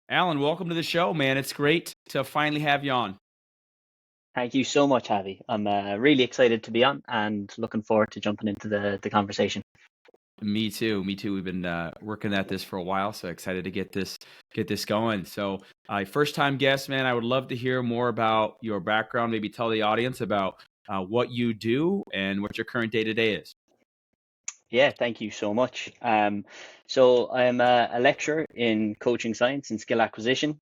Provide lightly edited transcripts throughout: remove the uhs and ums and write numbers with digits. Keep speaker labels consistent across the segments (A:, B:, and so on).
A: Alan, welcome to the show, man. It's great to finally have you on.
B: Thank you so much, Javi. I'm really excited to be on and looking forward to jumping into the conversation.
A: Me too. Me too. We've been working at this for a while, so excited to get this going. So, first time guest, man. I would love to hear more about your background. Maybe tell the audience about what you do and what your current day to day is.
B: Yeah, thank you so much. So I'm a lecturer in coaching science and skill acquisition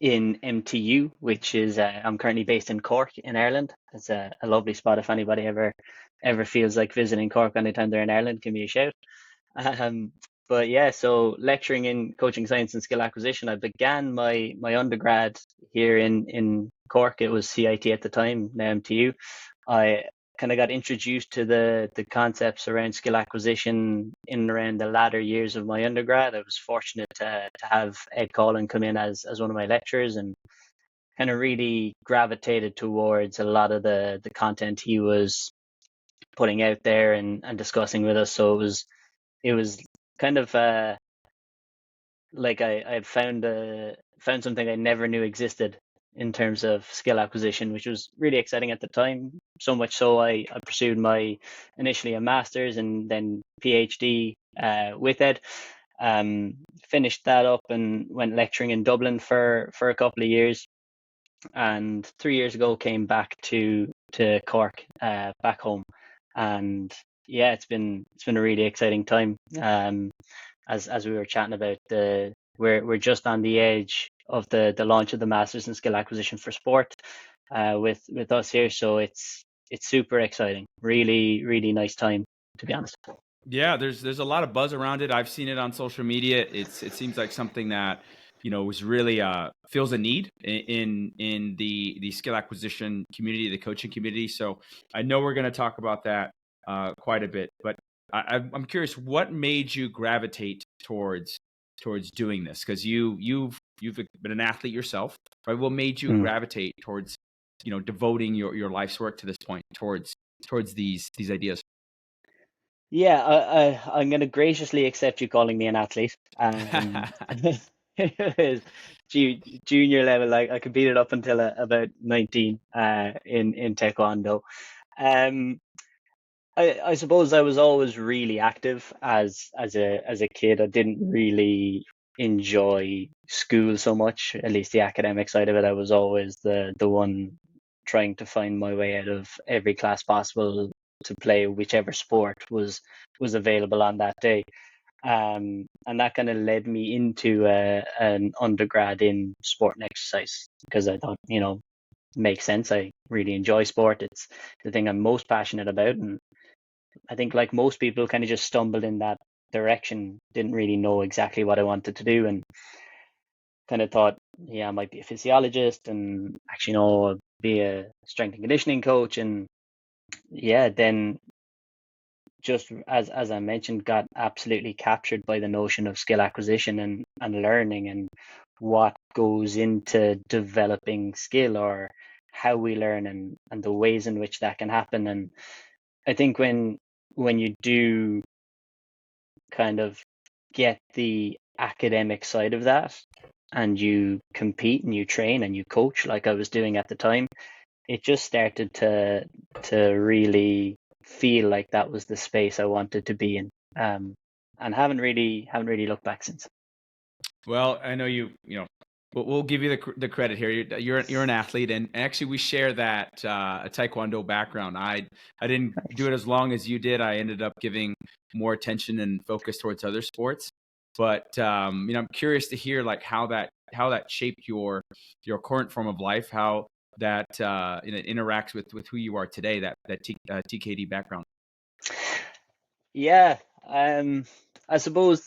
B: in MTU, which is I'm currently based in Cork in Ireland. It's a lovely spot. If anybody ever feels like visiting Cork anytime they're in Ireland, give me a shout. Um, but yeah, so lecturing in coaching science and skill acquisition, I began my undergrad here in Cork. It was CIT at the time, now MTU. I kind of got introduced to the concepts around skill acquisition in and around the latter years of my undergrad. I was fortunate to have Ed Collin come in as one of my lecturers and kind of really gravitated towards a lot of the content he was putting out there and discussing with us. So it was kind of like I had found something I never knew existed in terms of skill acquisition, which was really exciting at the time. So much so I pursued my initially a master's and then PhD with it. Finished that up and went lecturing in Dublin for a couple of years. And 3 years ago came back to Cork, back home. And yeah, it's been a really exciting time. As we were chatting about, we're just on the edge of the launch of the Masters in Skill Acquisition for Sport, with us here. So it's super exciting. Really, really nice time, to be honest.
A: Yeah, there's a lot of buzz around it. I've seen it on social media. It seems like something that was really feels a need in the skill acquisition community, the coaching community. So I know we're going to talk about that quite a bit. But I'm curious, what made you gravitate towards doing this? Because you've been an athlete yourself, right? What made you
B: Mm.
A: gravitate towards devoting your life's work to this point towards these ideas?
B: Yeah, I'm going to graciously accept you calling me an athlete. It was junior level. Like I competed up until about 19 in taekwondo. Um, I suppose I was always really active as a kid. I didn't really enjoy school so much, at least the academic side of it. I was always the one trying to find my way out of every class possible to play whichever sport was available on that day. And that kind of led me into an undergrad in sport and exercise because I thought, makes sense. I really enjoy sport. It's the thing I'm most passionate about, and I think like most people kind of just stumbled in that direction, didn't really know exactly what I wanted to do and kind of thought, yeah, I might be a physiologist and actually no, be a strength and conditioning coach. And yeah, then just as I mentioned, got absolutely captured by the notion of skill acquisition and learning and what goes into developing skill or how we learn and the ways in which that can happen. And I think when you do kind of get the academic side of that and you compete and you train and you coach like I was doing at the time, it just started to really feel like that was the space I wanted to be in. And haven't really looked back since.
A: Well, I know we'll give you the credit here. You're an athlete, and actually we share that a taekwondo background. I didn't do it as long as you did. I ended up giving more attention and focus towards other sports. But I'm curious to hear like how that shaped your current form of life, how that it interacts with who you are today. That TKD background.
B: Yeah, I suppose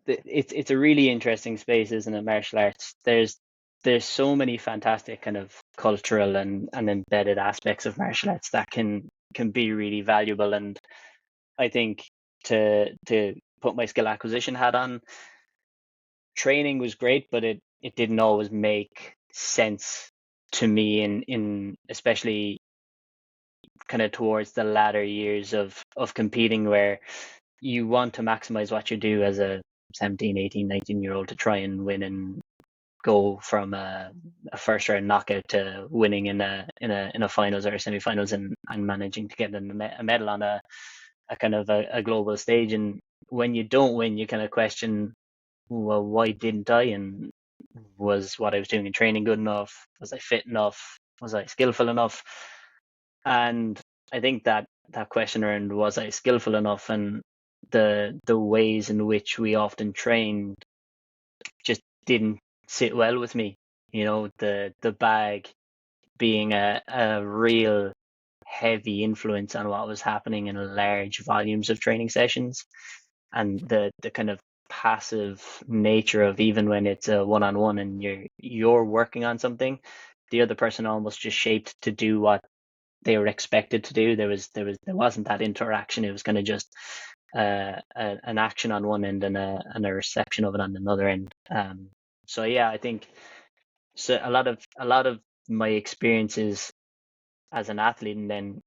B: it's a really interesting space, isn't it? Martial arts. There's so many fantastic kind of cultural and embedded aspects of martial arts that can be really valuable. And I think to put my skill acquisition hat on, training was great, but it didn't always make sense to me in especially kind of towards the latter years of competing where you want to maximize what you do 17, 18, 19-year-old to try and win and go from a first round knockout to winning in a finals or a semi-finals, and managing to get a medal on a kind of a global stage. And when you don't win, you kind of question, well, why didn't I? And was what I was doing in training good enough? Was I fit enough? Was I skillful enough? And I think that question around was I skillful enough, and the ways in which we often trained just didn't sit well with me. You know, the bag being a real heavy influence on what was happening in large volumes of training sessions, and the kind of passive nature of, even when it's a one-on-one and you're working on something, the other person almost just shaped to do what they were expected to do. There wasn't that interaction. It was kind of just an action on one end and a reception of it on another end. So yeah, I think so. A lot of my experiences as an athlete, and then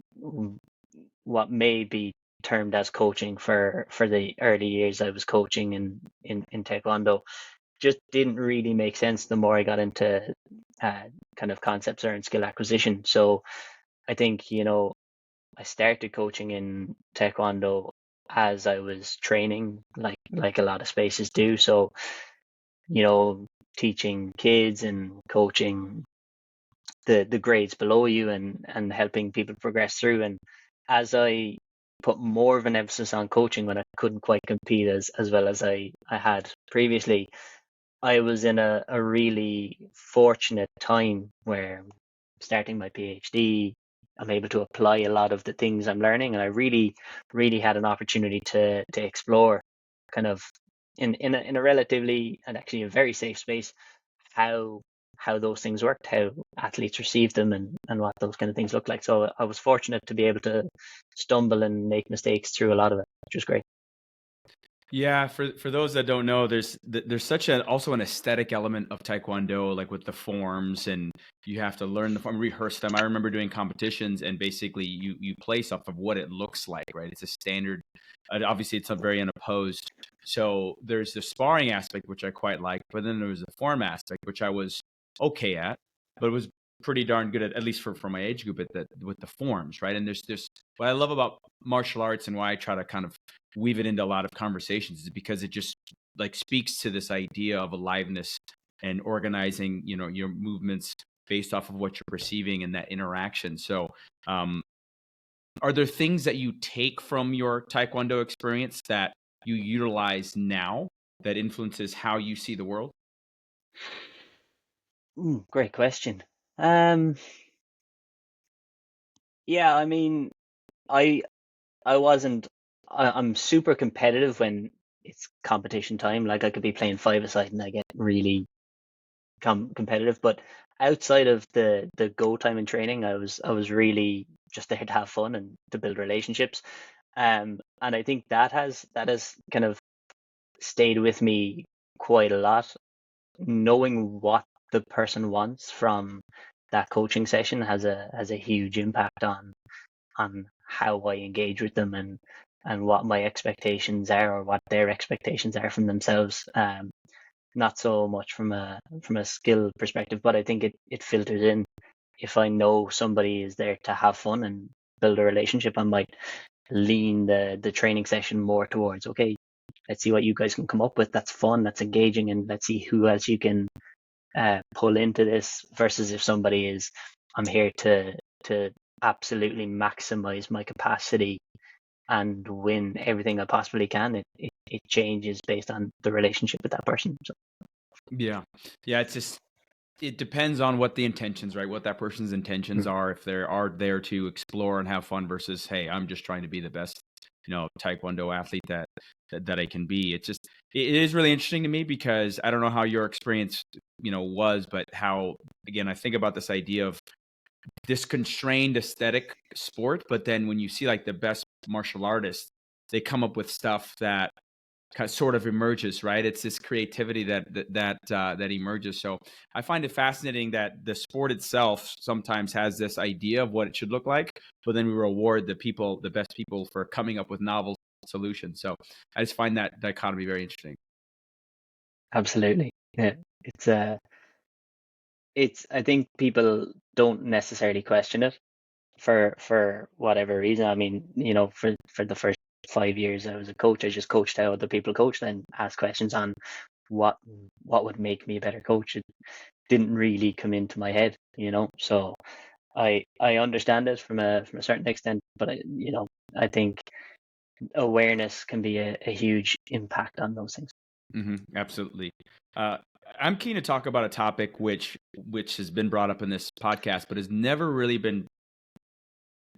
B: what may be termed as coaching for the early years I was coaching in Taekwondo, just didn't really make sense the more I got into kind of concepts around skill acquisition. So I think, I started coaching in Taekwondo as I was training, like a lot of spaces do. So, teaching kids and coaching the grades below you, and helping people progress through. And as I put more of an emphasis on coaching when I couldn't quite compete as well as I had previously, I was in a really fortunate time where, starting my PhD, I'm able to apply a lot of the things I'm learning, and I really, really had an opportunity to explore, kind of in a relatively, and actually a very safe space, how those things worked, how athletes received them, and what those kind of things look like. So I was fortunate to be able to stumble and make mistakes through a lot of it, which was great.
A: Yeah, for those that don't know, there's such also an aesthetic element of Taekwondo, like with the forms, and you have to learn the form, rehearse them. I remember doing competitions, and basically you place off of what it looks like, right? It's a standard. Obviously, it's a very unopposed. So there's the sparring aspect, which I quite liked, but then there was the form aspect, which I was okay at, but was pretty darn good at least for my age group, with the forms, right? And there's what I love about martial arts, and why I try to kind of weave it into a lot of conversations, is because it just like speaks to this idea of aliveness and organizing, your movements based off of what you're perceiving and that interaction. So, are there things that you take from your Taekwondo experience that you utilize now that influences how you see the world?
B: Great question. Yeah, I mean, I wasn't. I'm super competitive when it's competition time. Like, I could be playing five-a-side and I get really competitive. But outside of the go time in training, I was really just there to have fun and to build relationships. And I think that has kind of stayed with me quite a lot. Knowing what the person wants from that coaching session has a huge impact on how I engage with them, and what my expectations are, or what their expectations are from themselves. Not so much from a skill perspective, but I think it filters in. If I know somebody is there to have fun and build a relationship, I might lean the training session more towards, okay, let's see what you guys can come up with. That's fun, that's engaging, and let's see who else you can pull into this. Versus if somebody is, I'm here to absolutely maximize my capacity and win everything I possibly can, it changes based on the relationship with that person. So.
A: Yeah. Yeah. It's just, it depends on what the intentions, right? What that person's intentions are, if they are there to explore and have fun, versus, hey, I'm just trying to be the best, Taekwondo athlete that I can be. It's just, it is really interesting to me, because I don't know how your experience, was, but how, again, I think about this idea of this constrained aesthetic sport, but then when you see like the best martial artists, they come up with stuff that sort of emerges, right? It's this creativity that emerges. So I find it fascinating that the sport itself sometimes has this idea of what it should look like, but then we reward the best people for coming up with novel solutions. So I just find that dichotomy very interesting.
B: Absolutely. Yeah. It's I think people don't necessarily question it for whatever reason. I mean, for the first 5 years I was a coach, I just coached how other people coach, then asked questions on what what would make me a better coach. It didn't really come into my head. So I understand it from a certain extent, but I think awareness can be a huge impact on those things.
A: Absolutely. Uh, I'm keen to talk about a topic which has been brought up in this podcast, but has never really been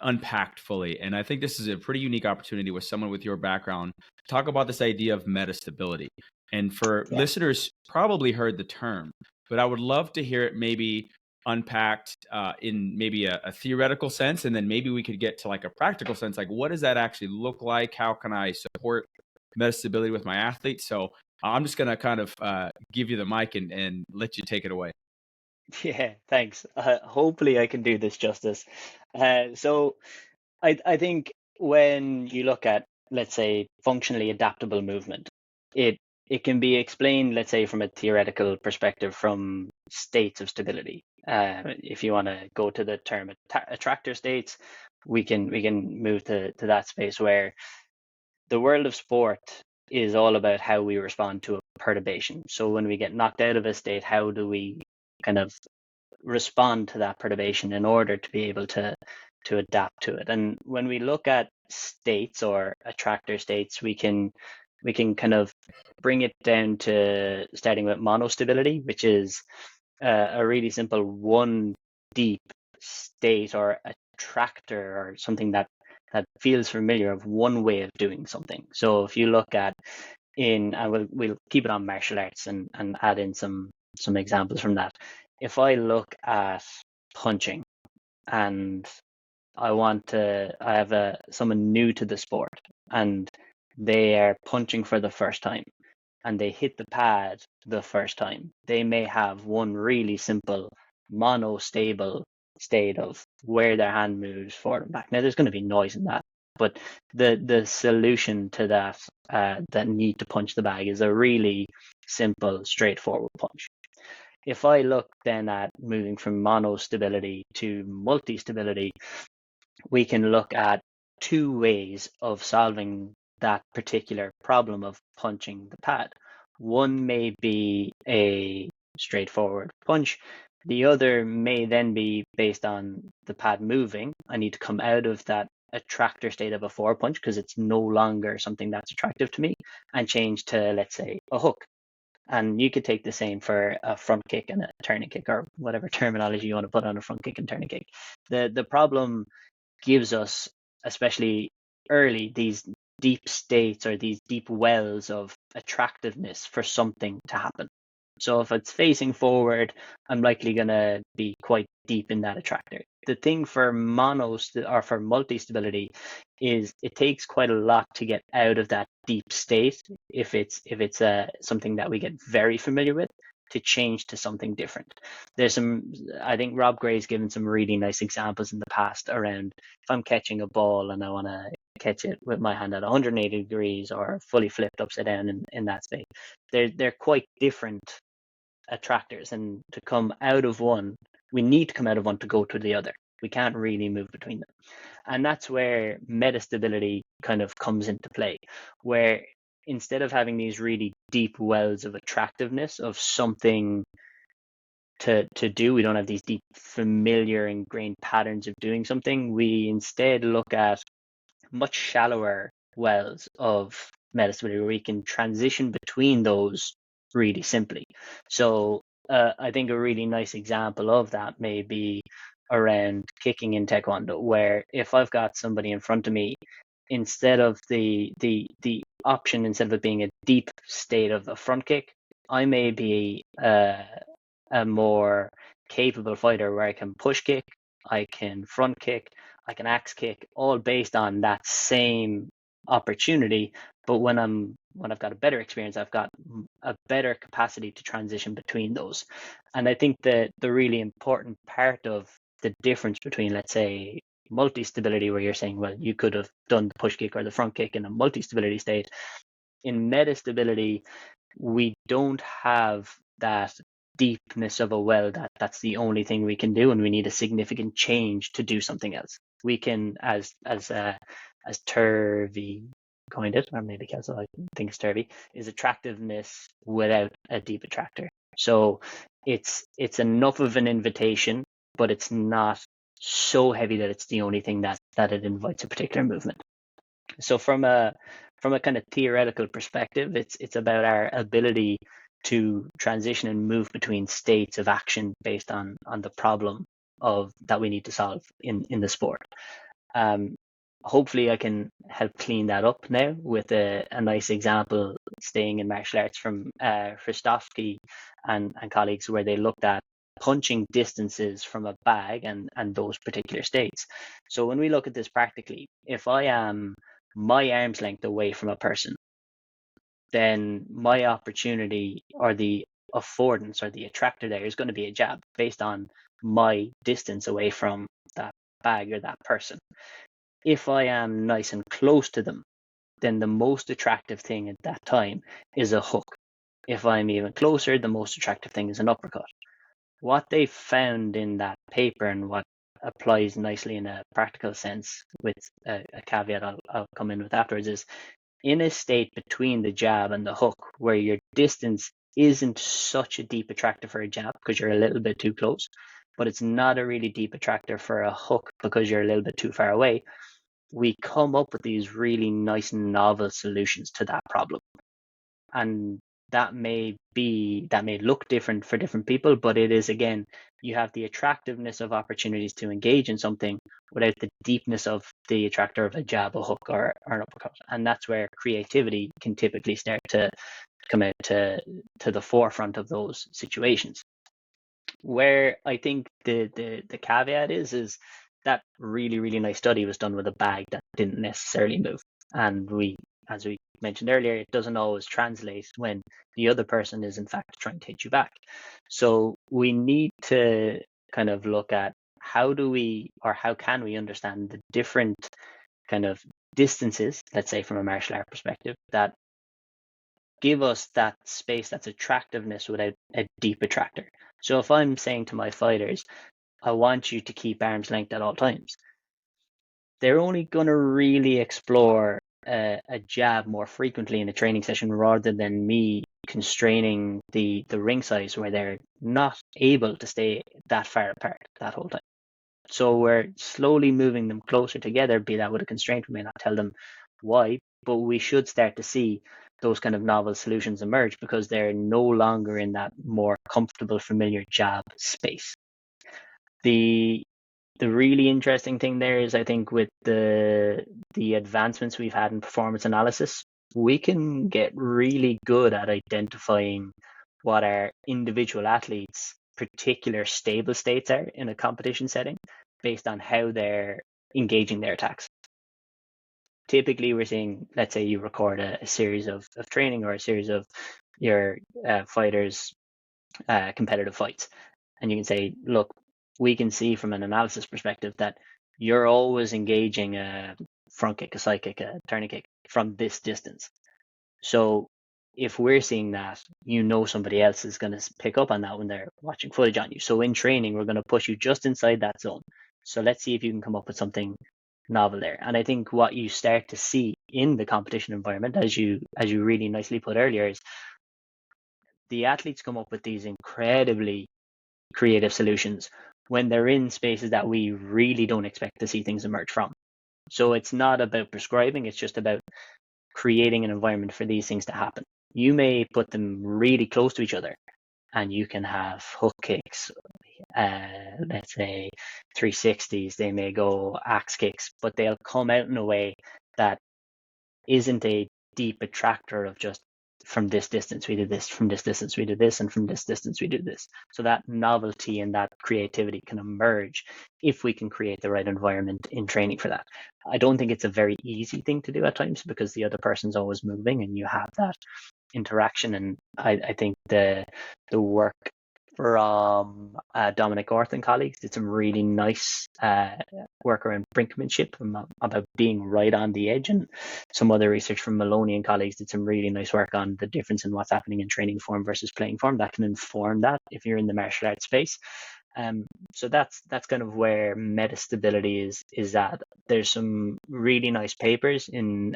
A: unpacked fully. And I think this is a pretty unique opportunity with someone with your background to talk about this idea of metastability. And for
B: Yeah.
A: listeners, probably heard the term, but I would love to hear it maybe unpacked in maybe a theoretical sense, and then maybe we could get to like a practical sense, like what does that actually look like? How can I support metastability with my athletes? So I'm just going to kind of give you the mic and let you take it away.
B: Yeah, thanks. Hopefully I can do this justice. So I think when you look at, let's say, functionally adaptable movement, it it can be explained, let's say, from a theoretical perspective from states of stability. If you want to go to the term attractor states, we can move to that space where the world of sport is all about how we respond to a perturbation. So when we get knocked out of a state, how do we kind of respond to that perturbation in order to be able to adapt to it? And when we look at states or attractor states, we can kind of bring it down to starting with monostability, which is a really simple one deep state or attractor, or something that feels familiar, of one way of doing something. So if you look at and we'll keep it on martial arts and add in some examples from that. If I look at punching, and I have someone new to the sport, and they are punching for the first time, and they hit the pad the first time, they may have one really simple monostable state of where their hand moves forward and back. Now there's going to be noise in that, but the solution to that need to punch the bag is a really simple, straightforward punch. If I look then at moving from monostability to multi-stability, we can look at two ways of solving that particular problem of punching the pad. One may be a straightforward punch. The other may then be based on the pad moving. I need to come out of that attractor state of a forward punch because it's no longer something that's attractive to me, and change to, let's say, a hook. And you could take the same for a front kick and a turning kick, or whatever terminology you want to put on a front kick and turning kick. The problem gives us, especially early, these deep states or these deep wells of attractiveness for something to happen. So if it's facing forward, I'm likely going to be quite deep in that attractor. The thing for for multi-stability is it takes quite a lot to get out of that deep state if it's something that we get very familiar with, to change to something different. I think Rob Gray's given some really nice examples in the past around, if I'm catching a ball and I want to catch it with my hand at 180 degrees or fully flipped upside down in that space, they're quite different attractors, and to come out of one, we need to come out of one to go to the other. We can't really move between them. And that's where metastability kind of comes into play, where instead of having these really deep wells of attractiveness of something to do, we don't have these deep familiar ingrained patterns of doing something. We instead look at much shallower wells of metastability where we can transition between those really simply. So I think a really nice example of that may be around kicking in Taekwondo, where if I've got somebody in front of me, instead of the option, instead of it being a deep state of a front kick, I may be a more capable fighter where I can push kick, I can front kick, I can axe kick, all based on that same opportunity. But when I've got a better experience, I've got a better capacity to transition between those. And I think that the really important part of the difference between, let's say, multi-stability, where you're saying, well, you could have done the push kick or the front kick in a multi-stability state. In metastability, we don't have that deepness of a well that's the only thing we can do, and we need a significant change to do something else. We can, as Turvey coined it, or maybe Kelso, I think it's Turvey, is attractiveness without a deep attractor. So it's enough of an invitation, but it's not so heavy that it's the only thing that it invites a particular movement. So from a kind of theoretical perspective, it's about our ability to transition and move between states of action based on the problem of that we need to solve in the sport. Hopefully I can help clean that up now with a nice example, staying in martial arts, from Christofsky and colleagues, where they looked at punching distances from a bag and those particular states. So when we look at this practically, if I am my arm's length away from a person, then my opportunity, or the affordance or the attractor there, is going to be a jab based on my distance away from that bag or that person. If I am nice and close to them, then the most attractive thing at that time is a hook. If I'm even closer, the most attractive thing is an uppercut. What they found in that paper, and what applies nicely in a practical sense, with a caveat I'll come in with afterwards, is in a state between the jab and the hook, where your distance isn't such a deep attractor for a jab because you're a little bit too close, but it's not a really deep attractor for a hook because you're a little bit too far away, we come up with these really nice novel solutions to that problem. And that may look different for different people, but it is, again, you have the attractiveness of opportunities to engage in something without the deepness of the attractor of a jab, a hook, or an uppercut. And that's where creativity can typically start to come out to the forefront of those situations. Where I think the caveat is that really, really nice study was done with a bag that didn't necessarily move. And as we mentioned earlier, it doesn't always translate when the other person is in fact trying to hit you back. So we need to kind of look at how can we understand the different kind of distances, let's say from a martial art perspective, that give us that space, that's attractiveness without a deep attractor. So if I'm saying to my fighters, I want you to keep arm's length at all times, they're only going to really explore a jab more frequently in a training session, rather than me constraining the ring size where they're not able to stay that far apart that whole time. So we're slowly moving them closer together, be that with a constraint. We may not tell them why, but we should start to see those kind of novel solutions emerge, because they're no longer in that more comfortable, familiar jab space. The really interesting thing there is, I think, with the advancements we've had in performance analysis, we can get really good at identifying what our individual athletes' particular stable states are in a competition setting based on how they're engaging their attacks. Typically, we're seeing, let's say you record a series of training, or a series of your fighters' competitive fights, and you can say, look, we can see from an analysis perspective that you're always engaging a front kick, a side kick, a turning kick from this distance. So if we're seeing that, somebody else is going to pick up on that when they're watching footage on you. So in training, we're going to push you just inside that zone. So let's see if you can come up with something novel there. And I think what you start to see in the competition environment, as you really nicely put earlier, is the athletes come up with these incredibly creative solutions when they're in spaces that we really don't expect to see things emerge from. So it's not about prescribing, it's just about creating an environment for these things to happen. You may put them really close to each other, and you can have hook kicks, let's say 360s, they may go axe kicks, but they'll come out in a way that isn't a deep attractor of just, from this distance we did this, from this distance we did this, and from this distance we did this. So that novelty and that creativity can emerge if we can create the right environment in training for that. I don't think it's a very easy thing to do at times, because the other person's always moving and you have that interaction. And I think the work from Dominic Orth and colleagues did some really nice work around brinkmanship about being right on the edge, and some other research from Maloney and colleagues did some really nice work on the difference in what's happening in training form versus playing form that can inform that if you're in the martial arts space. So that's kind of where metastability is at. There's some really nice papers in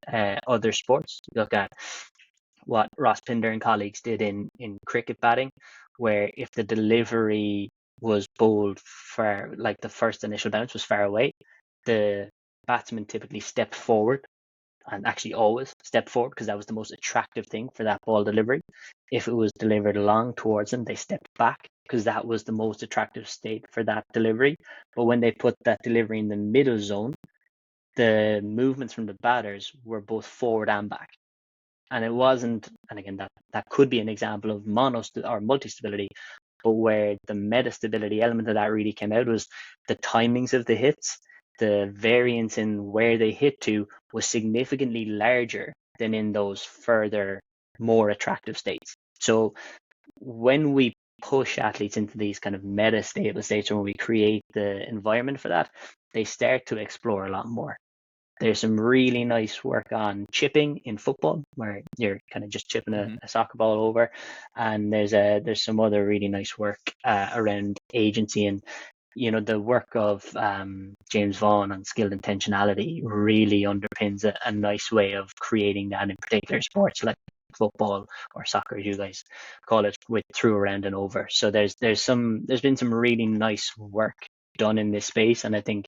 B: other sports. Look at what Ross Pinder and colleagues did in cricket batting, where if the delivery was bowled far, like the first initial bounce was far away, the batsman typically stepped forward, and actually always stepped forward because that was the most attractive thing for that ball delivery. If it was delivered along towards them, they stepped back because that was the most attractive state for that delivery. But when they put that delivery in the middle zone, the movements from the batters were both forward and back. And it wasn't, and again, that could be an example of or multi-stability, but where the metastability element of that really came out was the timings of the hits. The variance in where they hit to was significantly larger than in those further, more attractive states. So when we push athletes into these kind of metastable states, or when we create the environment for that, they start to explore a lot more. There's some really nice work on chipping in football, where you're kind of just chipping a soccer ball over, and there's some other really nice work around agency, and the work of James Vaughan on skilled intentionality really underpins a nice way of creating that in particular sports like football or soccer, as you guys call it, with through, around, and over. So there's been some really nice work done in this space, and I think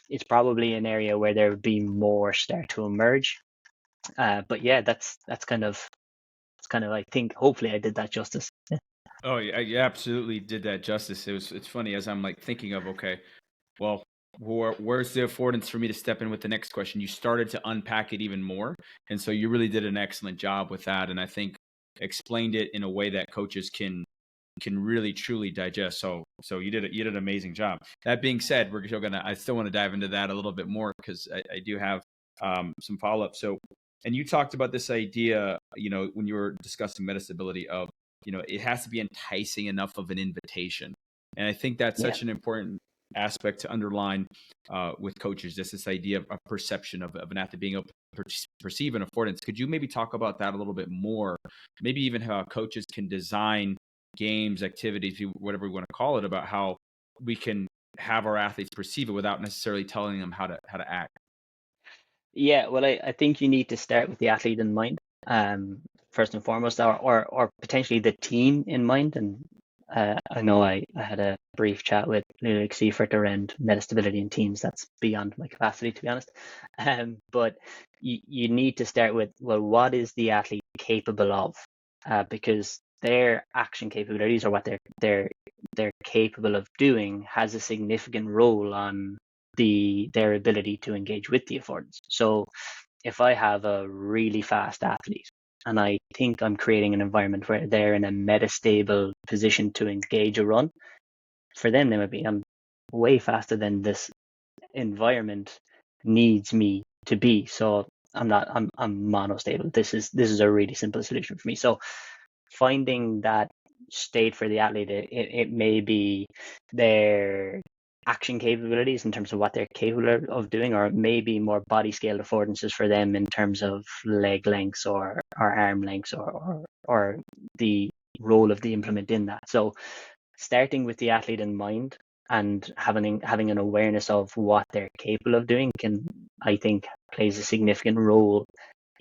B: it's probably an area where there would be more start to emerge. But yeah, that's kind of I think hopefully I did that justice. Yeah.
A: Oh yeah, you absolutely did that justice. It's funny as I'm like thinking of, okay, well, where's the affordance for me to step in with the next question? You started to unpack it even more, and so you really did an excellent job with that, and I think explained it in a way that coaches can really truly digest. So you did an amazing job. That being said, I still want to dive into that a little bit more because I do have some follow up. So, and you talked about this idea, when you were discussing metastability of, it has to be enticing enough of an invitation. And I think that's such an important aspect to underline with coaches, just this idea of a perception of an athlete being able to perceive an affordance. Could you maybe talk about that a little bit more? Maybe even how coaches can design games, activities, whatever we want to call it, about how we can have our athletes perceive it without necessarily telling them how to act.
B: Yeah, well, I think you need to start with the athlete in mind, first and foremost, or potentially the team in mind. And I know I had a brief chat with Luke Seifert around metastability in teams. That's beyond my capacity, to be honest. But you need to start with, well, what is the athlete capable of? Because their action capabilities, or what they're capable of doing, has a significant role on their ability to engage with the affordance. So if I have a really fast athlete and I think I'm creating an environment where they're in a metastable position to engage a run, for them they might be, I'm way faster than this environment needs me to be. So I'm monostable. This is a really simple solution for me. So finding that state for the athlete, it may be their action capabilities in terms of what they're capable of doing, or maybe more body scale affordances for them in terms of leg lengths or arm lengths, or the role of the implement in that. So starting with the athlete in mind and having an awareness of what they're capable of doing I think, plays a significant role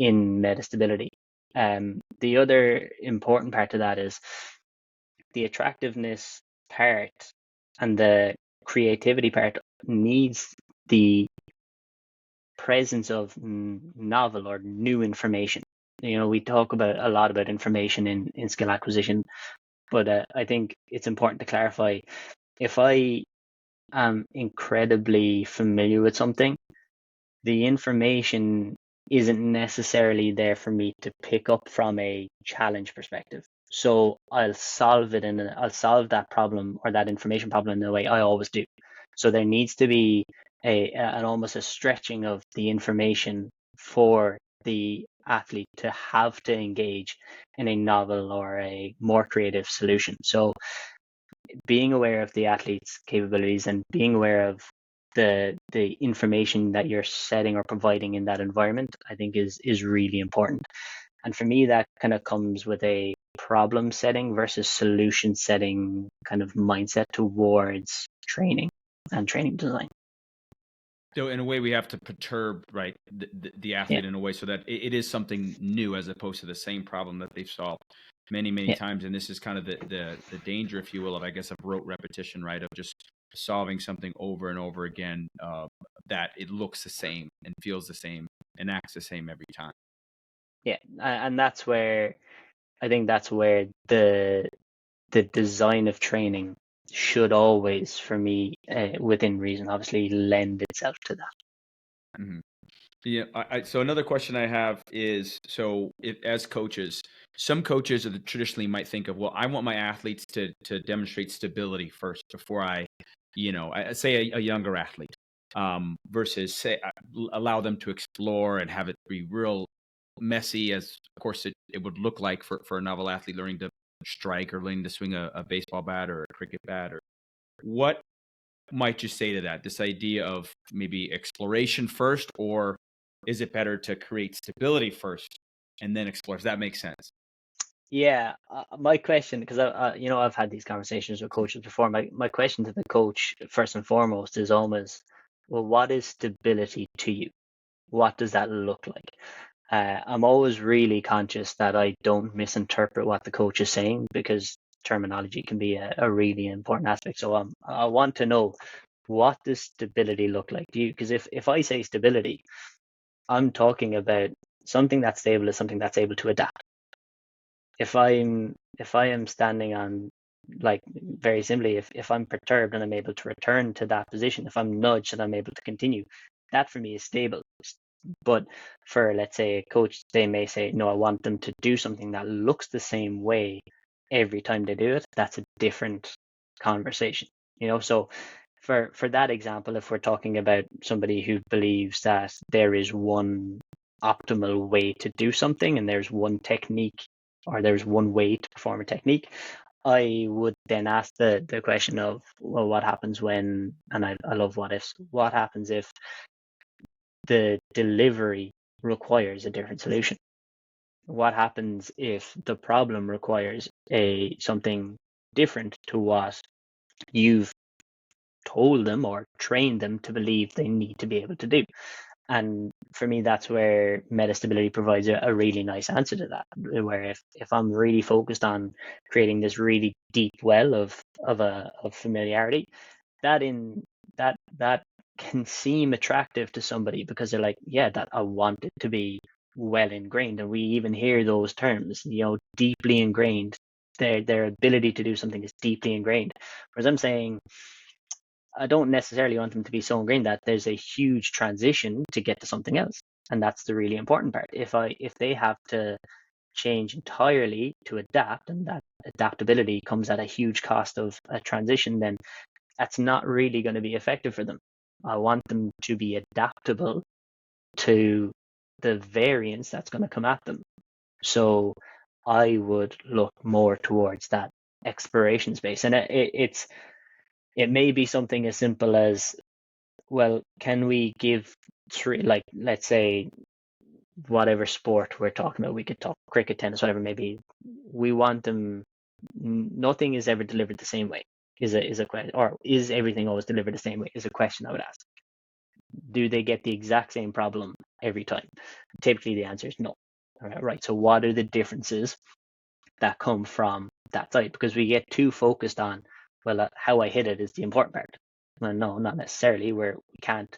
B: in metastability. The other important part of that is the attractiveness part, and the creativity part needs the presence of novel or new information. We talk a lot about information in skill acquisition, but I think it's important to clarify, if I am incredibly familiar with something, the information isn't necessarily there for me to pick up from a challenge perspective. So I'll solve that problem or that information problem in the way I always do. So there needs to be an almost a stretching of the information for the athlete to have to engage in a novel or a more creative solution. So being aware of the athlete's capabilities and being aware of the information that you're setting or providing in that environment, I think is really important. And for me, that kind of comes with a problem setting versus solution setting kind of mindset towards training and training design.
A: So in a way, we have to perturb, right, the
B: Yeah,
A: athlete in a way so that it is something new as opposed to the same problem that they've solved many
B: yeah,
A: times. And this is kind of the danger, if you will, of, I guess, of rote repetition, right, of just solving something over and over again, that it looks the same and feels the same and acts the same every time.
B: yeah. And that's where I think that's where the design of training should always, for me, within reason, obviously lend itself to that.
A: Mhm. Yeah. So another question I have is, so if, as coaches, some coaches traditionally might think of, well, I want my athletes to demonstrate stability first before I say a younger athlete, versus say allow them to explore and have it be real messy, as of course it would look like for a novel athlete learning to strike or learning to swing a baseball bat or a cricket bat. Or what might you say to that? This idea of maybe exploration first, or is it better to create stability first and then explore? Does that make sense?
B: Yeah, my question, because I've had these conversations with coaches before. My question to the coach, first and foremost, is almost, well, what is stability to you? What does that look like? I'm always really conscious that I don't misinterpret what the coach is saying, because terminology can be a really important aspect. So I want to know, what does stability look like to you? Because if I say stability, I'm talking about something that's stable is something that's able to adapt. If I am standing on, like, very simply, if I'm perturbed and I'm able to return to that position, if I'm nudged and I'm able to continue, that for me is stable. But for, let's say, a coach, they may say, no, I want them to do something that looks the same way every time they do it. That's a different conversation, So for that example, if we're talking about somebody who believes that there is one optimal way to do something and there's one technique, or there's one way to perform a technique, I would then ask the question of, well, what happens when, and I love what ifs, what happens if the delivery requires a different solution? What happens if the problem requires something different to what you've told them or trained them to believe they need to be able to do? And for me, that's where metastability provides a really nice answer to that. Where if I'm really focused on creating this really deep well of familiarity, that in that can seem attractive to somebody, because they're like, yeah, that I want it to be well ingrained. And we even hear those terms, deeply ingrained. Their ability to do something is deeply ingrained. Whereas I'm saying, I don't necessarily want them to be so ingrained that there's a huge transition to get to something else. And that's the really important part. If they have to change entirely to adapt, and that adaptability comes at a huge cost of a transition, then that's not really going to be effective for them. I want them to be adaptable to the variance that's going to come at them. So I would look more towards that exploration space. And it may be something as simple as, well, can we give three, like, let's say, whatever sport we're talking about, we could talk cricket, tennis, whatever, maybe we want them, nothing is ever delivered the same way, is a question, or is everything always delivered the same way, is a question I would ask. Do they get the exact same problem every time? Typically the answer is no. All right, so what are the differences that come from that side? Because we get too focused on, well, how I hit it is the important part. Well, no, not necessarily. We can't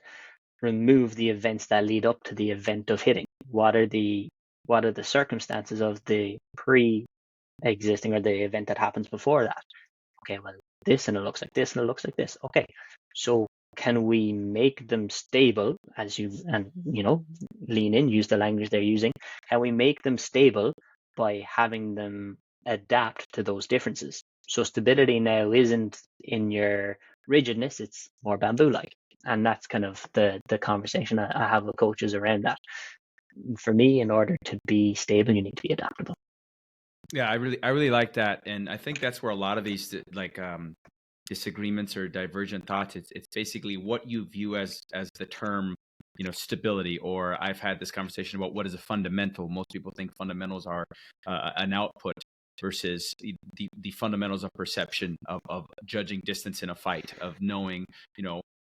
B: remove the events that lead up to the event of hitting. What are the circumstances of the pre-existing, or the event that happens before that? Okay, well, this, and it looks like this, and it looks like this. Okay, so can we make them stable, lean in, use the language they're using? Can we make them stable by having them adapt to those differences? So stability now isn't in your rigidness, it's more bamboo-like. And that's kind of the conversation I have with coaches around that. For me, in order to be stable, you need to be adaptable.
A: Yeah, I really like that, and I think that's where a lot of these disagreements or divergent thoughts. It's basically what you view as the term, stability. Or I've had this conversation about what is a fundamental. Most people think fundamentals are an output versus the fundamentals of perception of judging distance in a fight, of knowing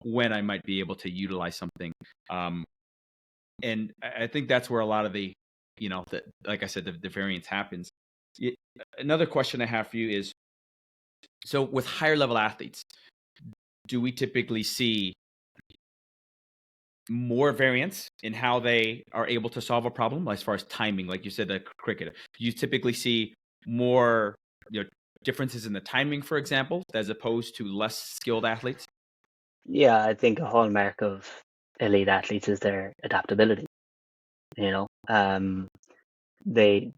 A: when I might be able to utilize something. And I think that's where a lot of like I said, the variance happens. Another question I have for you is, so with higher level athletes, do we typically see more variance in how they are able to solve a problem as far as timing? Like you said, the cricket, you typically see more differences in the timing, for example, as opposed to less skilled athletes?
B: Yeah, I think a hallmark of elite athletes is their adaptability. You know, they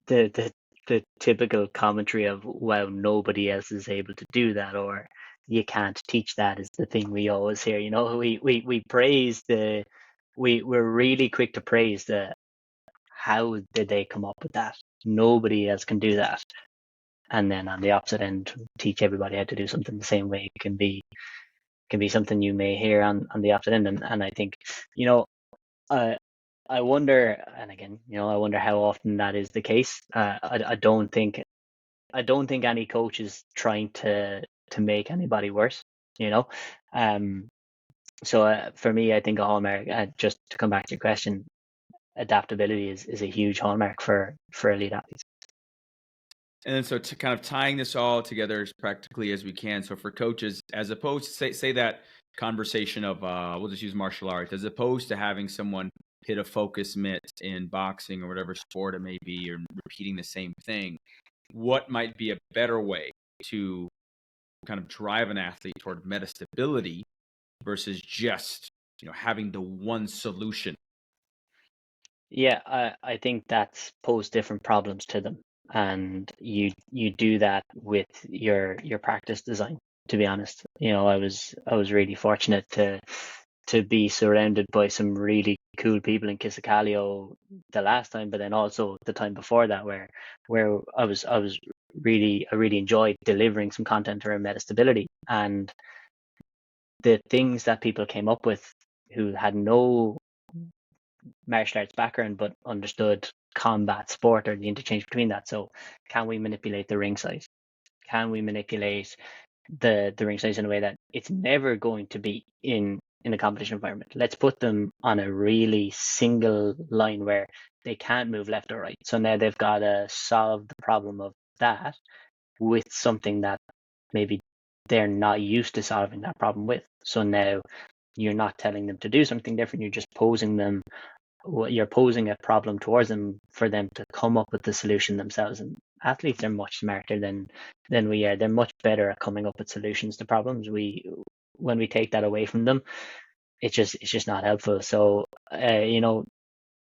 B: the the typical commentary of, well, nobody else is able to do that, or you can't teach that, is the thing we always hear. We praise we're really quick to praise how did they come up with that? Nobody else can do that. And then on the opposite end, teach everybody how to do something the same way. It can be something you may hear on the opposite end. And I think, uh, I wonder, and again, I wonder how often that is the case. I don't think any coach is trying to make anybody worse. You know, um. So for me, I think a hallmark. Just to come back to your question, adaptability is a huge hallmark for elite athletes.
A: And then, so to kind of tying this all together as practically as we can. So for coaches, as opposed to say that conversation of we'll just use martial arts, as opposed to having someone hit a focus mitt in boxing or whatever sport it may be, or repeating the same thing, what might be a better way to kind of drive an athlete toward metastability versus just having the one solution?
B: Yeah, I think that's pose different problems to them, and you do that with your practice design. To be honest, I was really fortunate to be surrounded by some really cool people in Kisacalio the last time, but then also the time before that, where I really enjoyed delivering some content around metastability, and the things that people came up with who had no martial arts background but understood combat sport, or the interchange between that. So can we manipulate the ring size? Can we manipulate the ring size in a way that it's never going to be in a competition environment? Let's put them on a really single line where they can't move left or right. So now they've got to solve the problem of that with something that maybe they're not used to solving that problem with. So now you're not telling them to do something different, you're just you're posing a problem towards them for them to come up with the solution themselves. And athletes are much smarter than we are. They're much better at coming up with solutions to problems. When we take that away from them, it's just not helpful. So I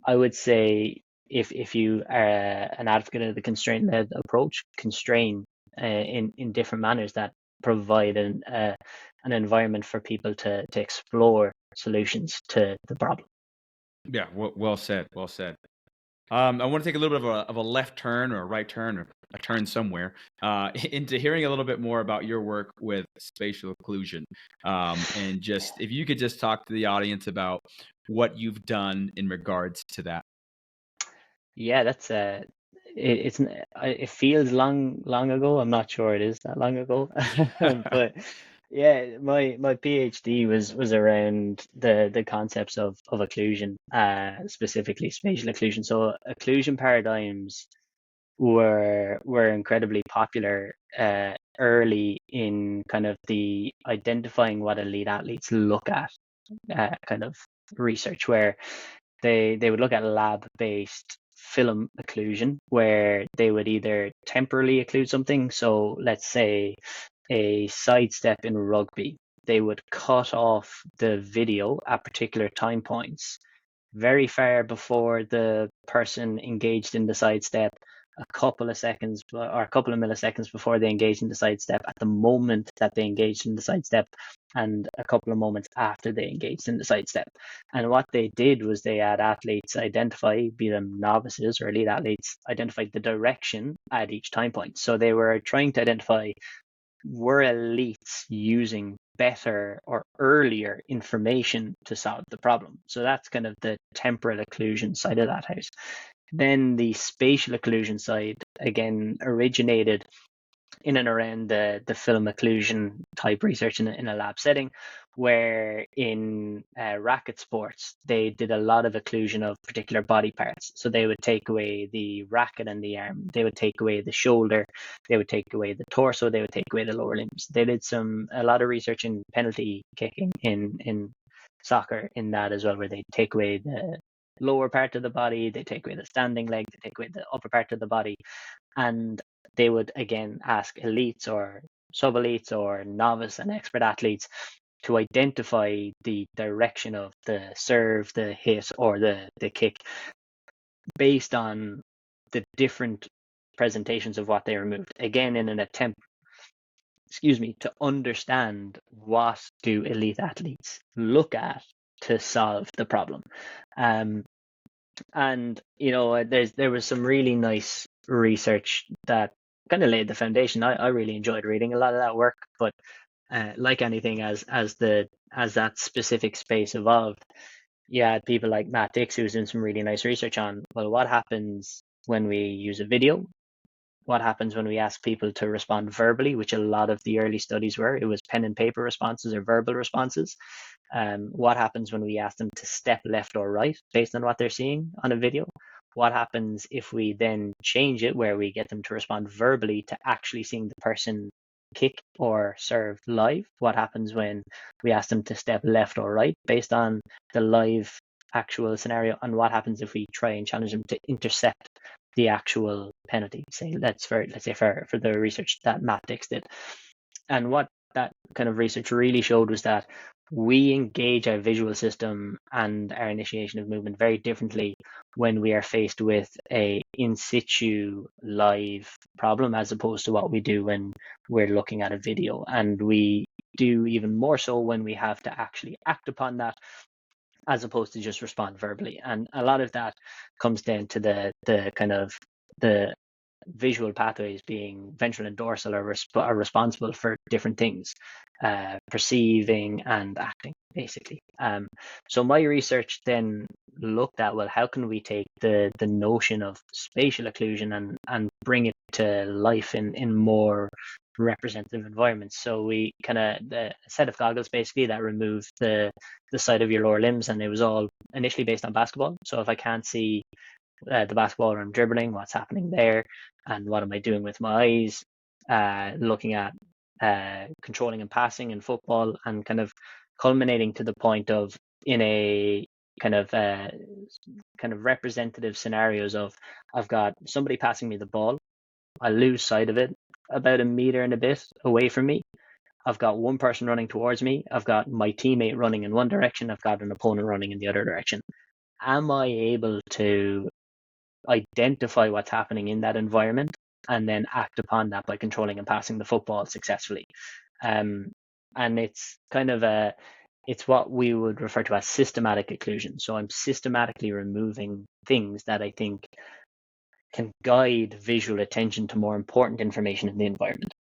B: would say, if you are an advocate of the constraint led approach, constrain in different manners that provide an environment for people to explore solutions to the problem.
A: Yeah, well said. Well said. I want to take a little bit of a left turn or a right turn or a turn somewhere into hearing a little bit more about your work with spatial occlusion. And just if you could just talk to the audience about what you've done in regards to that.
B: Yeah, that's it feels long ago. I'm not sure it is that long ago, but yeah, my PhD was around the concepts of occlusion, specifically spatial occlusion. So occlusion paradigms were incredibly popular early in kind of the identifying what elite athletes look at kind of research, where they would look at lab-based film occlusion, where they would either temporarily occlude something. So let's say a sidestep in rugby, they would cut off the video at particular time points very far before the person engaged in the sidestep a couple of seconds or a couple of milliseconds before they engaged in the sidestep, at the moment that they engaged in the sidestep, and a couple of moments after they engaged in the sidestep. And what they did was they had athletes identify, be them novices or elite athletes, identify the direction at each time point. So they were trying to identify, were elites using better or earlier information to solve the problem? So that's kind of the temporal occlusion side of that house. Then the spatial occlusion side, again, originated in and around the film occlusion type research in a lab setting, where in racket sports, they did a lot of occlusion of particular body parts. So they would take away the racket and the arm, they would take away the shoulder, they would take away the torso, they would take away the lower limbs. They did a lot of research in penalty kicking in soccer in that as well, where they take away the lower part of the body, they take away the standing leg, they take away the upper part of the body. And they would again ask elites or sub-elites or novice and expert athletes to identify the direction of the serve, the hit, or the kick based on the different presentations of what they removed. Again, in an attempt, to understand what do elite athletes look at to solve the problem. And there was some really nice research that kind of laid the foundation. I really enjoyed reading a lot of that work, but like anything, as that specific space evolved, you had people like Matt Dix, who's doing some really nice research on, well, what happens when we use a video? What happens when we ask people to respond verbally, which a lot of the early studies were? It was pen and paper responses or verbal responses. What happens when we ask them to step left or right based on what they're seeing on a video? What happens if we then change it where we get them to respond verbally to actually seeing the person kick or serve live? What happens when we ask them to step left or right based on the live actual scenario? And what happens if we try and challenge them to intercept the actual penalty? Let's say for the research that Matt Dix did. And what that kind of research really showed was that we engage our visual system and our initiation of movement very differently when we are faced with a in situ live problem, as opposed to what we do when we're looking at a video. And we do even more so when we have to actually act upon that, as opposed to just respond verbally. And a lot of that comes down to the kind of the visual pathways being ventral and dorsal are responsible for different things, perceiving and acting, basically. So my research then looked at, well, how can we take the notion of spatial occlusion and bring it to life in more representative environments? So we the set of goggles basically that removed the side of your lower limbs, and it was all initially based on basketball. So if I can't see the basketball or I'm dribbling, what's happening there, and what am I doing with my eyes? Looking at controlling and passing in football, and kind of culminating to the point of in a kind of representative scenarios of, I've got somebody passing me the ball, I lose sight of it about a meter and a bit away from me. I've got one person running towards me. I've got my teammate running in one direction. I've got an opponent running in the other direction. Am I able to identify what's happening in that environment and then act upon that by controlling and passing the football successfully? And it's kind of it's what we would refer to as systematic occlusion. So I'm systematically removing things that I think can guide visual attention to more important information in the environment.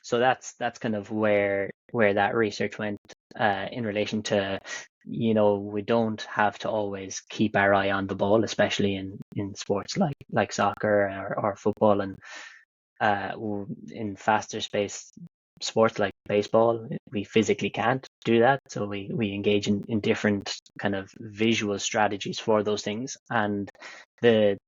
B: So that's kind of where that research went in relation to, we don't have to always keep our eye on the ball, especially in sports like soccer or football, and in faster space sports like baseball, we physically can't do that. So we engage in different kind of visual strategies for those things. And the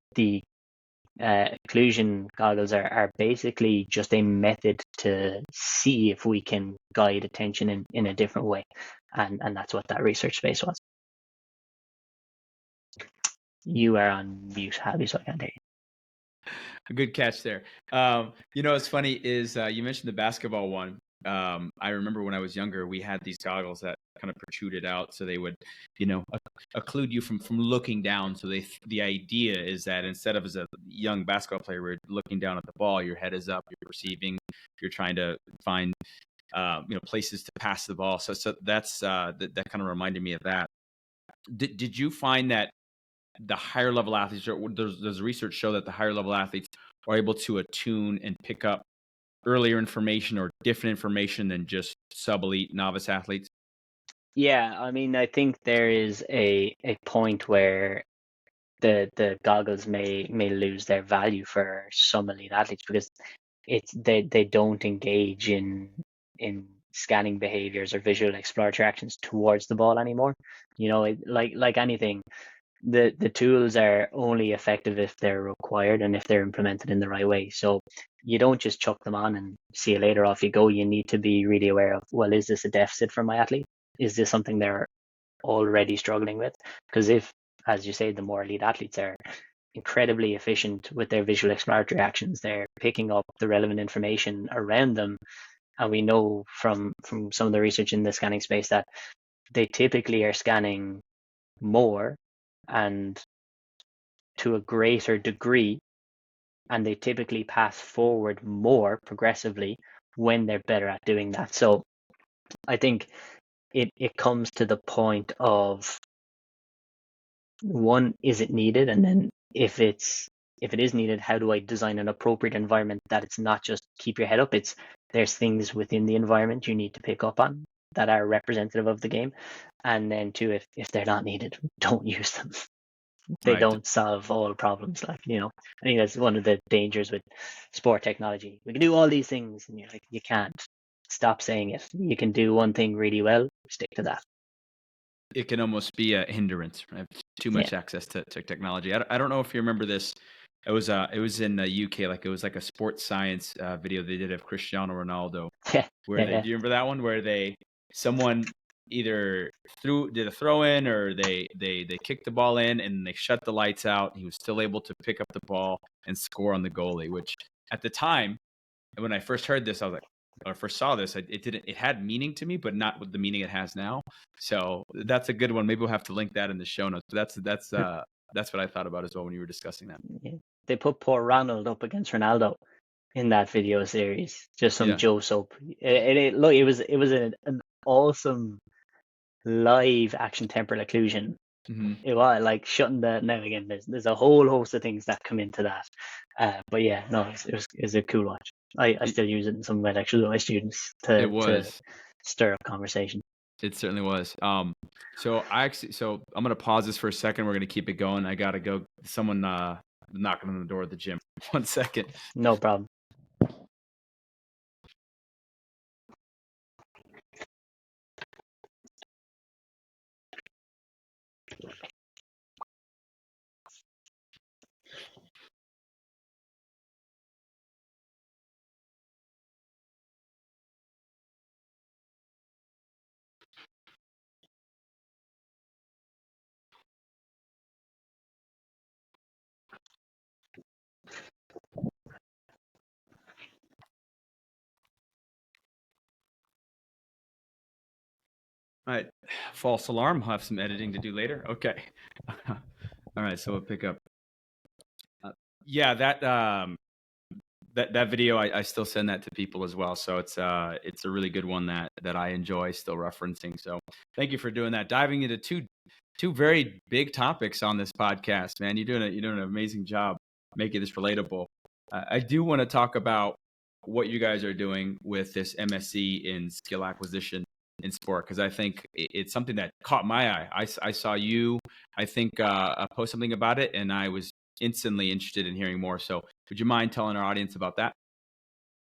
B: occlusion goggles are basically just a method to see if we can guide attention in a different way. And that's what that research space was. You are on mute, Abby, so I can't hear you.
A: A good catch there. What's funny is you mentioned the basketball one. I remember when I was younger, we had these goggles that kind of protruded out, so they would, occlude you from looking down. So the idea is that instead of as a young basketball player, we're looking down at the ball, your head is up, you're receiving, you're trying to find, places to pass the ball. So that's that kind of reminded me of that. Did you find that the higher level athletes, or does research show that the higher level athletes are able to attune and pick up earlier information or different information than just sub-elite novice athletes?
B: Yeah, I mean, I think there is a point where the goggles may lose their value for some elite athletes because they don't engage in scanning behaviors or visual exploratory actions towards the ball anymore. Like anything, the tools are only effective if they're required and if they're implemented in the right way. So you don't just chuck them on and see you later, off you go. You need to be really aware of, well, is this a deficit for my athlete? Is this something they're already struggling with? Because if, as you say, the more elite athletes are incredibly efficient with their visual exploratory actions, they're picking up the relevant information around them. And we know from some of the research in the scanning space that they typically are scanning more and to a greater degree, and they typically pass forward more progressively when they're better at doing that. So I think it comes to the point of, one, is it needed? And then if it is needed, how do I design an appropriate environment that it's not just keep your head up, it's there's things within the environment you need to pick up on that are representative of the game. And then two, if they're not needed, don't use them. They
A: Right.
B: don't solve all problems. I think that's one of the dangers with sport technology. We can do all these things, and you're like, you can't. Stop saying it. You can do one thing really well, stick to that.
A: It can almost be a hindrance, right? Too
B: Yeah.
A: much access to technology. I don't know if you remember this. It was in the UK, like it was like a sports science video they did of Cristiano Ronaldo,
B: Yeah.
A: where
B: Yeah.
A: do you remember that one, where someone either did a throw in, or they kicked the ball in and they shut the lights out. He was still able to pick up the ball and score on the goalie, which at the time, when I first heard this, I was like, when I first saw this, it had meaning to me, but not with the meaning it has now. So that's a good one. Maybe we'll have to link that in the show notes. But that's what I thought about as well when you were discussing that.
B: Yeah. They put poor Ronald up against Ronaldo in that video series. Just some
A: Yeah.
B: Joe soap. Look, it was an awesome live action temporal occlusion.
A: Mm-hmm.
B: It was like shutting the now again. There's a whole host of things that come into that. But yeah, no, it was a cool watch. I still use it in some of my lectures with my students
A: It
B: to
A: was.
B: stir up conversation.
A: It certainly was. So I'm gonna pause this for a second. We're gonna keep it going. I gotta go. Someone knocking on the door at the gym. 1 second.
B: No problem.
A: All right. False alarm. I'll have some editing to do later. Okay. All right. So we'll pick up. Yeah, that video, I still send that to people as well. So it's a really good one that I enjoy still referencing. So thank you for doing that. Diving into two very big topics on this podcast, man. You're doing an amazing job making this relatable. I do want to talk about what you guys are doing with this MSc in skill acquisition in sport, because I think it's something that caught my eye. I saw you, I think, post something about it, and I was instantly interested in hearing more. So would you mind telling our audience about that?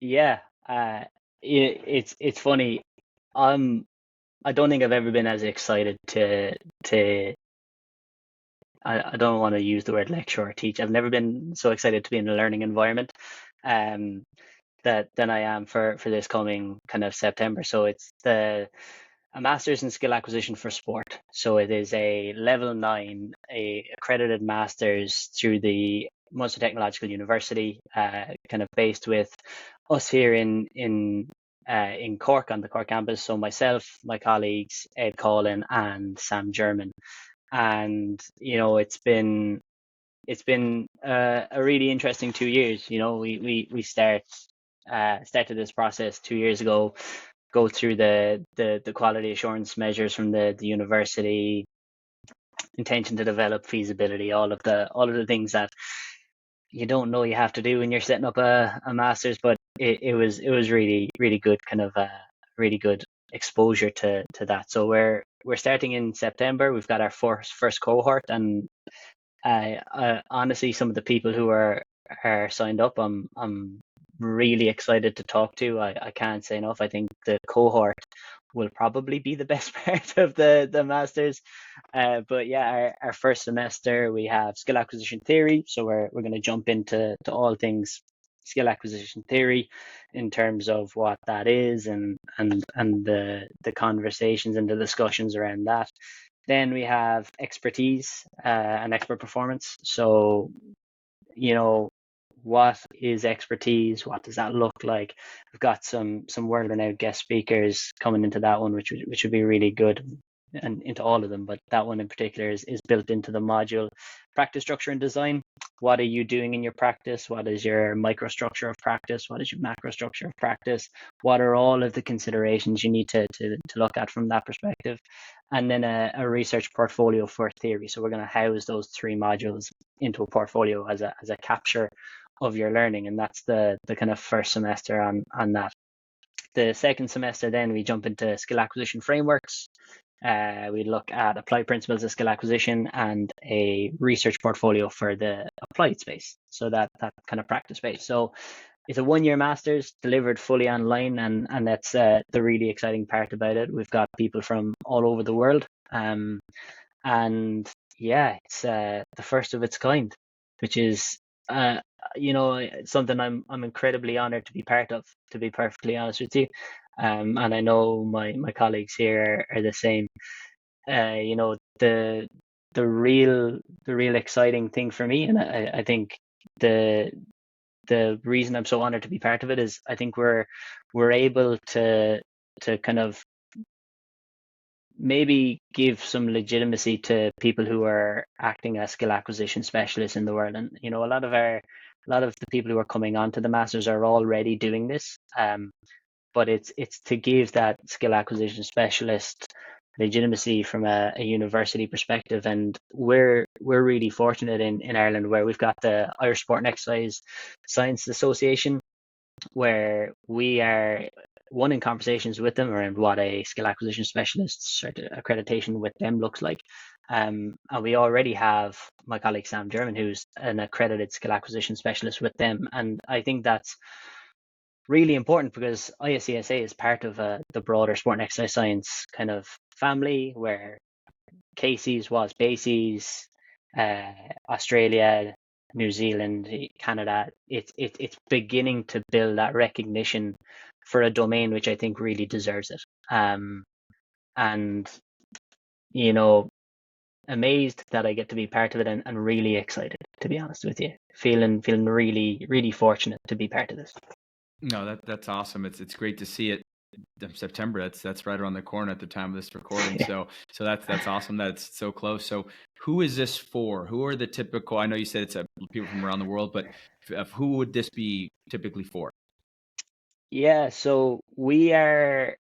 B: Yeah, it's funny. I don't think I've ever been as excited to I don't want to use the word lecture or teach. I've never been so excited to be in a learning environment um that than I am for this coming kind of September. So it's a master's in skill acquisition for sport. So it is a level 9, a accredited master's through the Munster Technological University, kind of based with us here in in Cork on the Cork campus. So myself, my colleagues, Ed Collin and Sam German. And, it's been a really interesting 2 years. We started this process 2 years ago, go through the quality assurance measures from the university, intention to develop feasibility, all of the things that you don't know you have to do when you're setting up a master's, but it was really really good, kind of really good exposure to that. So we're starting in September. We've got our first cohort, and honestly, some of the people who are signed up, I'm really excited to talk to. I can't say enough. I think the cohort will probably be the best part of the masters. But yeah, our first semester we have skill acquisition theory, so we're going to jump into all things skill acquisition theory in terms of what that is, and the conversations and the discussions around that. Then we have expertise and expert performance. So, what is expertise? What does that look like? We've got some world-renowned guest speakers coming into that one, which would be really good, and into all of them, but that one in particular is built into the module. Practice structure and design. What are you doing in your practice? What is your microstructure of practice? What is your macrostructure of practice? What are all of the considerations you need to look at from that perspective? And then a research portfolio for theory. So we're going to house those three modules into a portfolio as a capture of your learning, and that's the kind of first semester on that. The second semester, then we jump into skill acquisition frameworks. We look at applied principles of skill acquisition and a research portfolio for the applied space, so that kind of practice space. So it's a 1-year master's delivered fully online, and that's the really exciting part about it. We've got people from all over the world, and yeah, it's the first of its kind, which is something I'm incredibly honored to be part of, to be perfectly honest with you. And I know my colleagues here are the same. The real exciting thing for me, and I think the reason I'm so honored to be part of it is I think we're able to kind of maybe give some legitimacy to people who are acting as skill acquisition specialists in the world. And a lot of the people who are coming onto the masters are already doing this. But it's to give that skill acquisition specialist legitimacy from a university perspective. And we're really fortunate in Ireland, where we've got the Irish Sport and Exercise Science Association, where we are in conversations with them around what a skill acquisition specialist accreditation with them looks like. And we already have my colleague Sam German, who's an accredited skill acquisition specialist with them. And I think that's really important, because ISCSA is part of the broader sport and exercise science kind of family, where Casey's was Basie's, Australia, New Zealand, Canada. It's beginning to build that recognition for a domain which I think really deserves it. And amazed that I get to be part of it, and really excited, to be honest with you. Feeling really really fortunate to be part of this.
A: No, that's awesome. It's great to see it. September. That's right around the corner at the time of this recording.
B: Yeah.
A: So that's awesome that it's so close. So who is this for? Who are the typical? I know you said it's people from around the world, but who would this be typically for?
B: Yeah, so we're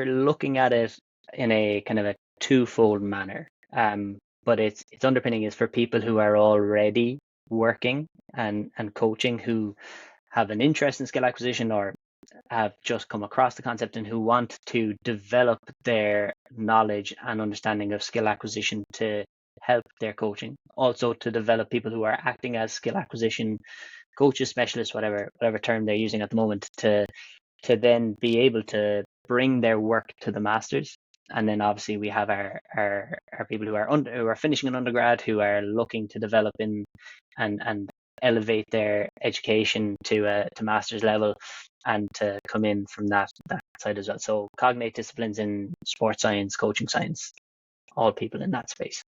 B: looking at it in a kind of a twofold manner. But its underpinning is for people who are already working and coaching, who have an interest in skill acquisition, or have just come across the concept, and who want to develop their knowledge and understanding of skill acquisition to help their coaching. Also to develop people who are acting as skill acquisition coaches, specialists, whatever term they're using at the moment, to then be able to bring their work to the masters. And then obviously we have our people who are finishing an undergrad, who are looking to develop in and elevate their education to master's level, and to come in from that side as well. So cognate disciplines in sports science, coaching science, all people in that space.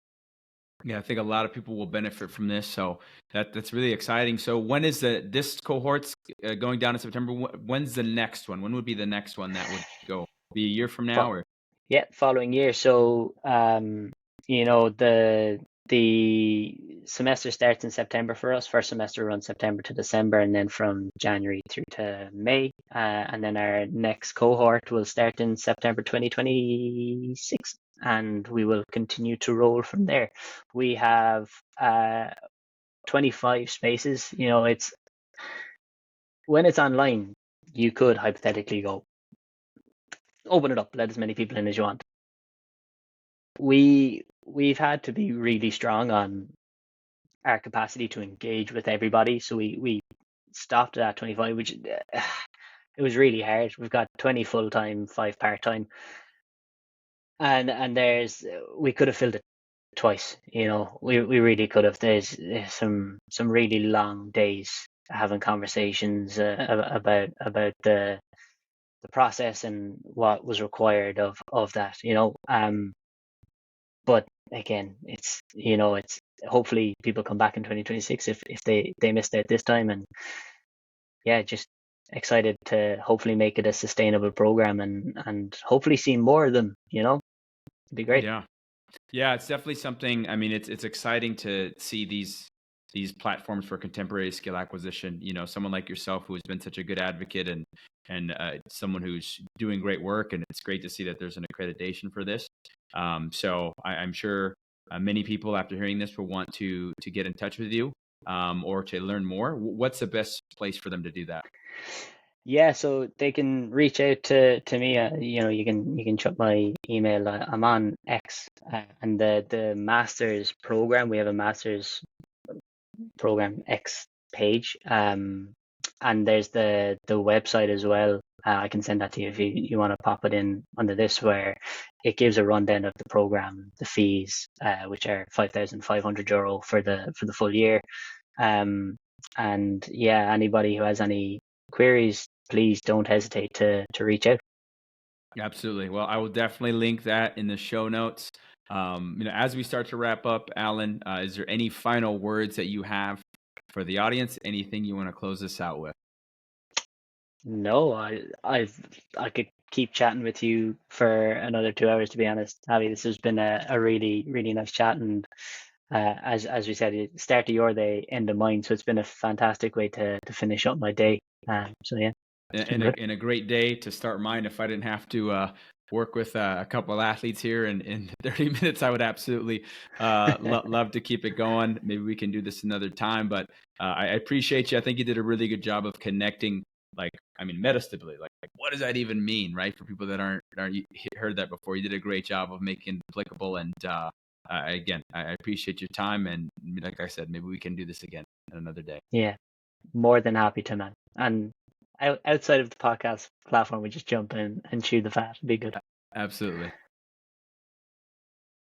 A: Yeah, I think a lot of people will benefit from this. So that's really exciting. So when is this cohort's going down in September? When's the next one? When would be the next one that would go? Be a year from now,
B: Fo-
A: or?
B: yeah, following year. So the semester starts in September for us. First semester runs September to December, and then from January through to May. And then our next cohort will start in September 2026, and we will continue to roll from there. We have 25 spaces. It's when it's online, you could hypothetically go open it up, let as many people in as you want. We've had to be really strong on our capacity to engage with everybody, so we stopped at 25, which it was really hard. We've got 20 full time, 5 part time, and we could have filled it twice. We really could have. There's some really long days having conversations about the process and what was required of that. But again, it's hopefully people come back in 2026 if they missed out this time. And yeah, just excited to hopefully make it a sustainable program and hopefully see more of them. It'd be great.
A: Yeah. Yeah, it's definitely something. I mean, it's exciting to see these platforms for contemporary skill acquisition. Someone like yourself who has been such a good advocate and someone who's doing great work, and it's great to see that there's an accreditation for this. So I'm sure many people after hearing this will want to get in touch with you or to learn more. What's the best place for them to do that?
B: Yeah, so they can reach out to me. You can check my email. I'm on X, and the master's program. We have a master's program X page. And there's the website as well. I can send that to you if you want to pop it in under this, where it gives a rundown of the program, the fees, which are €5,500 for the full year. And yeah, anybody who has any queries, please don't hesitate to reach out.
A: Absolutely. Well, I will definitely link that in the show notes. As we start to wrap up, Alan, is there any final words that you have for the audience? Anything you want to close this out with?
B: No, I could keep chatting with you for another 2 hours, to be honest. Abby, this has been a really, really nice chat. And as we said, start of your day, end of mine. So it's been a fantastic way to finish up my day. So yeah, it's been good.
A: And a great day to start mine. If I didn't have to work with a couple of athletes here in 30 minutes, I would absolutely love to keep it going. Maybe we can do this another time, but I appreciate you. I think you did a really good job of connecting. Metastability. Like, what does that even mean, right? For people that aren't heard that before, you did a great job of making it applicable. And again, I appreciate your time. And like I said, maybe we can do this again another day.
B: Yeah, more than happy to, man. And outside of the podcast platform, we just jump in and chew the fat. It'd be good.
A: Absolutely.